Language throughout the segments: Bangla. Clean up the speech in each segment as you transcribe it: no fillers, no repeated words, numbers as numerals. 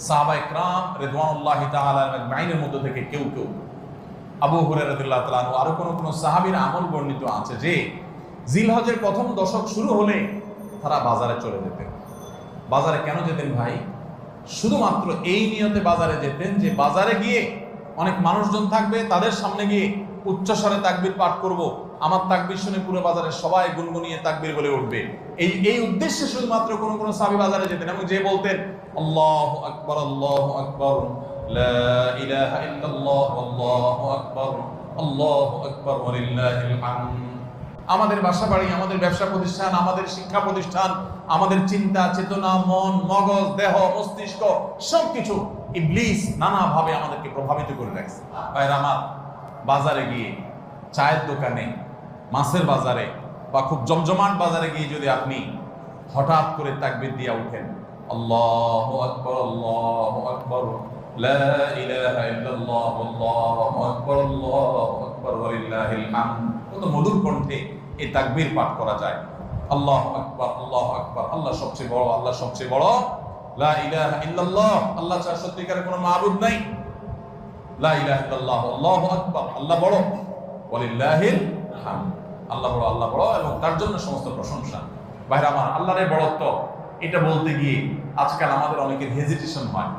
সাহাবায়ে কেরাম রিদওয়ানুল্লাহি তাআলা আজমাইনের মধ্য থেকে কেউ কেউ, আবু হুরায়রা রাদিয়াল্লাহু তাআলা আনহু, আরো কোন সাহাবীর আমল বর্ণিত আছে যে জিলহজের প্রথম দশক শুরু হলে তারা বাজারে চলে যেতেন। বাজারে কেন যেতেন ভাই? শুধুমাত্র এই নিয়তে বাজারে যেতেন যে বাজারে গিয়ে অনেক মানুষজন থাকবে, তাদের সামনে গিয়ে উচ্চস্বরে তাকবীর পাঠ করব, আমার তাকবীর শুনে পুরো বাজারে সবাই গুনগুনিয়ে তাকবীর বলে উঠবে। এই উদ্দেশ্যে শুধুমাত্র কোন সাহাবী বাজারে যেতেন এবং যে বলতেন আল্লাহু আকবার, আল্লাহু আকবার, লা ইলাহা ইল্লাল্লাহ, আল্লাহু আকবার, আল্লাহু আকবার, ওয়ালিল্লাহিল হামদ। আমাদের বাসা বাড়ি, আমাদের ব্যবসা প্রতিষ্ঠান, আমাদের শিক্ষা প্রতিষ্ঠান, আমাদের চিন্তা চেতনা, মন, মগজ, দেহ, মস্তিষ্ক সবকিছু ইবলিস নানাভাবে আমাদেরকে প্রভাবিত করে রাখছে। ভাইরা আমার, বাজারে গিয়ে, চায়ের দোকানে, মাছের বাজারে বা খুব জমজমাট বাজারে গিয়ে যদি আপনি হঠাৎ করে তাকবীর দিয়ে উঠেন, আল্লাহু আকবার, আল্লাহু আকবার, লা ইলাহা ইল্লাল্লাহ, আল্লাহু আকবার, আল্লাহু আকবার, ওয়ালিল্লাহিল হামদ, কত মধুর কণ্ঠে এই তাকবীর পাঠ করা যায়। আল্লাহু আকবার, আল্লাহু আকবার, আল্লাহ সবচেয়ে বড়, আল্লাহ সবচেয়ে বড়, লা ইলাহা ইল্লাল্লাহ, আল্লাহ ছাড়া সত্যিকারের কোনো মাবুদ নাই, লা ইলাহা ইল্লাল্লাহ, আল্লাহু আকবার, আল্লাহ বড়, ওয়ালিল্লাহিল হামদ, আল্লাহ বড়, আল্লাহ বড় এবং তার জন্য সমস্ত প্রশংসা। ভাইরা আমার, আল্লাহর বড়ত্ব এটা বলতে গিয়ে আজকাল আমাদের অনেকের হেজিটেশন হয়,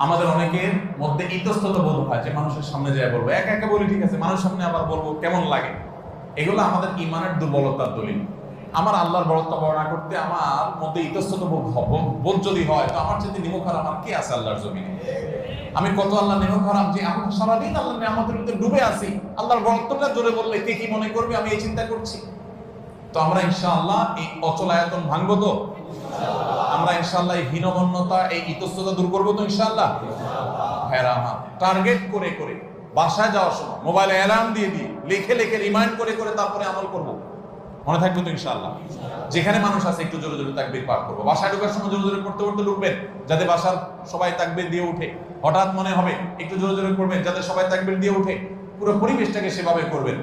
আমাদের অনেকের মধ্যে ইতস্তত বোধ হয় যে মানুষের সামনে যায় বলবো, একা একা বলি ঠিক আছে, মানুষের সামনে আবার বলবো কেমন লাগে। এগুলো আমাদের ইমানের দুর্বলতার দলিল। আমার আল্লাহর বড়ত্ব বর্ণনা করতে আমার মধ্যে ইতস্তত বোধ যদি হয়, তো আমার চেয়ে নিমুখ আমার কে আছে আল্লাহর জমিনে? আমি কত আল্লাহ নিমুখ হারাম যে আমি সারাদিন আল্লাহ নিয়ামতের ভিতরে ডুবে আছি, আল্লাহর বড়ত্বটা জোরে বললে কে কি মনে করবে, আমি এই চিন্তা করছি। তো আমরা ইনশাআল্লাহ এই অচলায়তন ভাঙবো তো, আমরা ইনশাআল্লাহ এই হীনমন্যতা, এই ইতস্ততা দূর করবো তো ইনশাআল্লাহ। ভাইরা আমার, টার্গেট করে করে বাসায় যাওয়ার সময় মোবাইলে অ্যালার্ম দিয়ে দিয়ে লিখে লিখে রিমাইন্ড করে করে তারপরে আমল করব, মনে থাকবে তো ইনশাআল্লাহ। যেখানে মানুষ আছে একটু জোরে জোরে তাকবীর পাঠ করবো, বাসায় ঢোকার সময় জোরে জোরে পড়তে পড়তে ঢুকবেন যাতে বাসার সবাই তাকবীর দিয়ে উঠে। হঠাৎ মনে হবে একটু জোরে জোরে করবেন যাতে সবাই তাকবীর দিয়ে উঠে। পুরো পরিবেশটাকে সেভাবে করবেন।